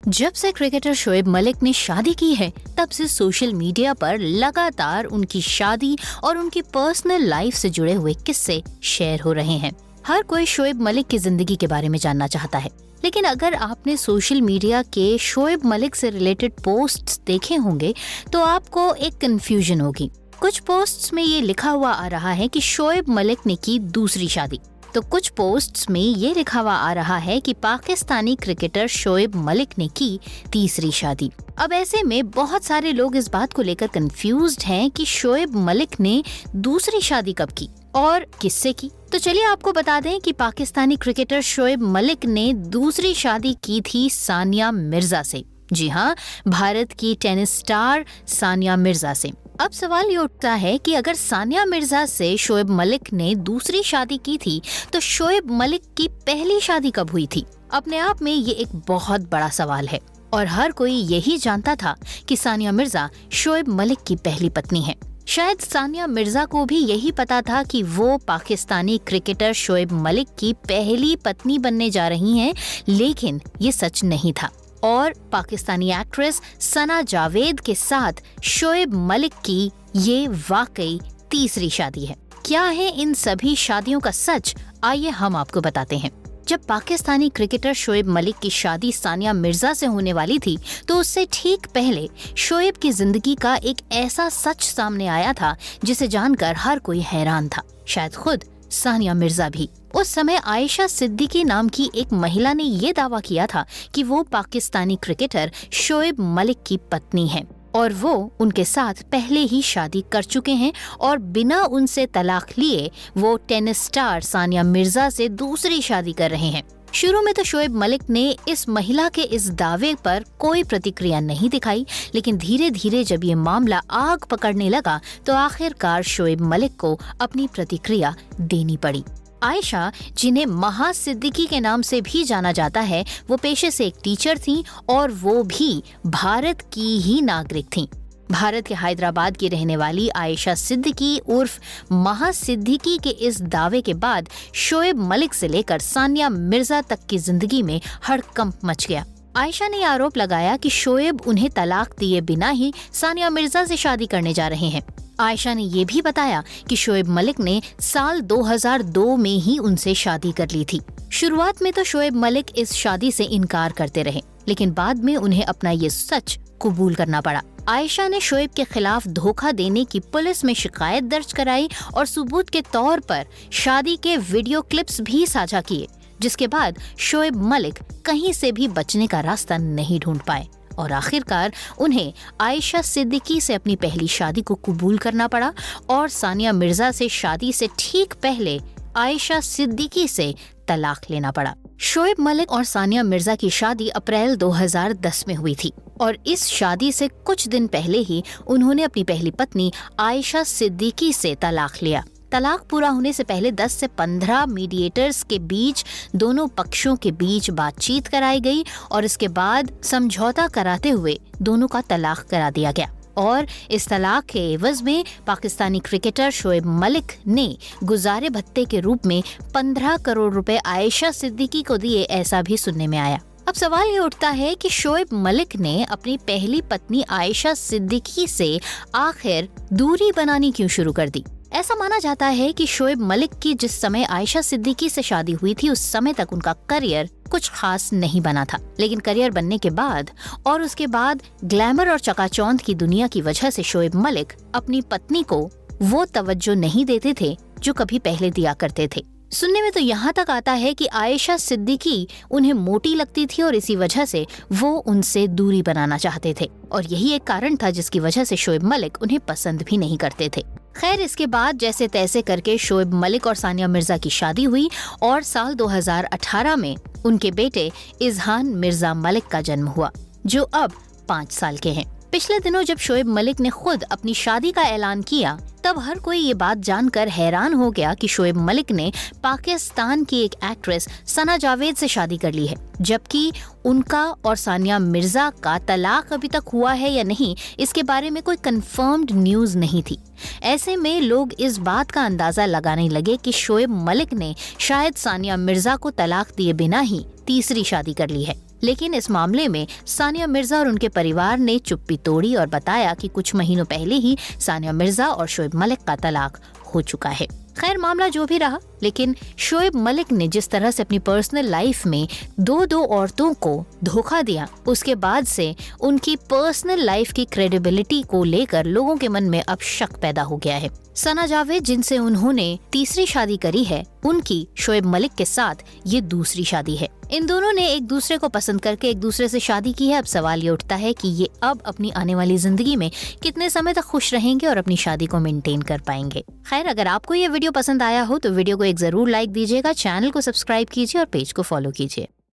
जब से क्रिकेटर शोएब मलिक ने शादी की है, तब से सोशल मीडिया पर लगातार उनकी शादी और उनकी पर्सनल लाइफ से जुड़े हुए किस्से शेयर हो रहे हैं। हर कोई शोएब मलिक की जिंदगी के बारे में जानना चाहता है, लेकिन अगर आपने सोशल मीडिया के शोएब मलिक से रिलेटेड पोस्ट्स देखे होंगे तो आपको एक कंफ्यूजन होगी। कुछ पोस्ट्स में ये लिखा हुआ आ रहा है कि शोएब मलिक ने की दूसरी शादी, तो कुछ पोस्ट्स में ये लिखा हुआ आ रहा है कि पाकिस्तानी क्रिकेटर शोएब मलिक ने की तीसरी शादी। अब ऐसे में बहुत सारे लोग इस बात को लेकर कंफ्यूज्ड हैं कि शोएब मलिक ने दूसरी शादी कब की और किससे की। तो चलिए आपको बता दें कि पाकिस्तानी क्रिकेटर शोएब मलिक ने दूसरी शादी की थी सानिया मिर्जा से। जी हाँ, भारत की टेनिस स्टार सानिया मिर्जा से। अब सवाल ये उठता है कि अगर सानिया मिर्जा से शोएब मलिक ने दूसरी शादी की थी तो शोएब मलिक की पहली शादी कब हुई थी। अपने आप में ये एक बहुत बड़ा सवाल है और हर कोई यही जानता था कि सानिया मिर्जा शोएब मलिक की पहली पत्नी है। शायद सानिया मिर्जा को भी यही पता था कि वो पाकिस्तानी क्रिकेटर शोएब मलिक की पहली पत्नी बनने जा रही हैं, लेकिन ये सच नहीं था और पाकिस्तानी एक्ट्रेस सना जावेद के साथ शोएब मलिक की ये वाकई तीसरी शादी है। क्या है इन सभी शादियों का सच, आइए हम आपको बताते हैं। जब पाकिस्तानी क्रिकेटर शोएब मलिक की शादी सानिया मिर्जा से होने वाली थी तो उससे ठीक पहले शोएब की जिंदगी का एक ऐसा सच सामने आया था जिसे जानकर हर कोई हैरान था, शायद खुद सानिया मिर्जा भी। उस समय आयशा सिद्दीकी नाम की एक महिला ने ये दावा किया था कि वो पाकिस्तानी क्रिकेटर शोएब मलिक की पत्नी है और वो उनके साथ पहले ही शादी कर चुके हैं और बिना उनसे तलाक लिए वो टेनिस स्टार सानिया मिर्जा से दूसरी शादी कर रहे हैं। शुरू में तो शोएब मलिक ने इस महिला के इस दावे पर कोई प्रतिक्रिया नहीं दिखाई, लेकिन धीरे धीरे जब ये मामला आग पकड़ने लगा तो आखिरकार शोएब मलिक को अपनी प्रतिक्रिया देनी पड़ी। आयशा, जिन्हें महा सिद्दीकी के नाम से भी जाना जाता है, वो पेशे से एक टीचर थीं और वो भी भारत की ही नागरिक थीं। भारत के हैदराबाद की रहने वाली आयशा सिद्दीकी उर्फ महा सिद्दीकी के इस दावे के बाद शोएब मलिक से लेकर सानिया मिर्जा तक की जिंदगी में हड़कंप मच गया। आयशा ने आरोप लगाया कि शोएब उन्हें तलाक दिए बिना ही सानिया मिर्जा से शादी करने जा रहे हैं। आयशा ने ये भी बताया कि शोएब मलिक ने साल 2002 में ही उनसे शादी कर ली थी। शुरुआत में तो शोएब मलिक इस शादी से इनकार करते रहे, लेकिन बाद में उन्हें अपना ये सच कबूल करना पड़ा। आयशा ने शोएब के खिलाफ धोखा देने की पुलिस में शिकायत दर्ज कराई और सबूत के तौर पर शादी के वीडियो क्लिप्स भी साझा किए, जिसके बाद शोएब मलिक कहीं से भी बचने का रास्ता नहीं ढूंढ पाए और आखिरकार उन्हें आयशा सिद्दीकी से अपनी पहली शादी को कबूल करना पड़ा और सानिया मिर्जा से शादी से ठीक पहले आयशा सिद्दीकी से तलाक लेना पड़ा। शोएब मलिक और सानिया मिर्जा की शादी अप्रैल 2010 में हुई थी और इस शादी से कुछ दिन पहले ही उन्होंने अपनी पहली पत्नी आयशा सिद्दीकी से तलाक लिया। तलाक पूरा होने से पहले 10 से 15 मीडिएटर्स के बीच दोनों पक्षों के बीच बातचीत कराई गई और इसके बाद समझौता कराते हुए दोनों का तलाक करा दिया गया और इस तलाक के एवज में पाकिस्तानी क्रिकेटर शोएब मलिक ने गुजारे भत्ते के रूप में 15 करोड़ रुपए आयशा सिद्दीकी को दिए, ऐसा भी सुनने में आया। अब सवाल ये उठता है कि शोएब मलिक ने अपनी पहली पत्नी आयशा सिद्दीकी से आखिर दूरी बनानी क्यों शुरू कर दी। ऐसा माना जाता है कि शोएब मलिक की जिस समय आयशा सिद्दीकी से शादी हुई थी उस समय तक उनका करियर कुछ खास नहीं बना था, लेकिन करियर बनने के बाद और उसके बाद ग्लैमर और चकाचौंध की दुनिया की वजह से शोएब मलिक अपनी पत्नी को वो तवज्जो नहीं देते थे जो कभी पहले दिया करते थे। सुनने में तो यहाँ तक आता है कि आयशा सिद्दीकी उन्हें मोटी लगती थी और इसी वजह से वो उनसे दूरी बनाना चाहते थे और यही एक कारण था जिसकी वजह से शोएब मलिक उन्हें पसंद भी नहीं करते थे। खैर, इसके बाद जैसे तैसे करके शोएब मलिक और सानिया मिर्जा की शादी हुई और साल 2018 में उनके बेटे इजहान मिर्जा मलिक का जन्म हुआ, जो अब 5 साल के हैं। पिछले दिनों जब शोएब मलिक ने खुद अपनी शादी का ऐलान किया तब हर कोई ये बात जानकर हैरान हो गया कि शोएब मलिक ने पाकिस्तान की एक एक्ट्रेस सना जावेद से शादी कर ली है, जबकि उनका और सानिया मिर्जा का तलाक अभी तक हुआ है या नहीं इसके बारे में कोई कंफर्म्ड न्यूज नहीं थी। ऐसे में लोग इस बात का अंदाजा लगाने लगे कि शोएब मलिक ने शायद सानिया मिर्जा को तलाक दिए बिना ही तीसरी शादी कर ली है। लेकिन इस मामले में सानिया मिर्जा और उनके परिवार ने चुप्पी तोड़ी और बताया कि कुछ महीनों पहले ही सानिया मिर्जा और शोएब मलिक का तलाक हो चुका है। खैर, मामला जो भी रहा, लेकिन शोएब मलिक ने जिस तरह से अपनी पर्सनल लाइफ में दो औरतों को धोखा दिया, उसके बाद से उनकी पर्सनल लाइफ की क्रेडिबिलिटी को लेकर लोगों के मन में अब शक पैदा हो गया है। सना जावेद, जिनसे उन्होंने तीसरी शादी करी है, उनकी शोएब मलिक के साथ ये दूसरी शादी है। इन दोनों ने एक दूसरे को पसंद करके एक दूसरे से शादी की है। अब सवाल ये उठता है कि ये अब अपनी आने वाली जिंदगी में कितने समय तक खुश रहेंगे और अपनी शादी को मेंटेन कर पाएंगे। खैर, अगर आपको ये वीडियो पसंद आया हो तो वीडियो को एक जरूर लाइक दीजिएगा, चैनल को सब्सक्राइब कीजिए और पेज को फॉलो कीजिए।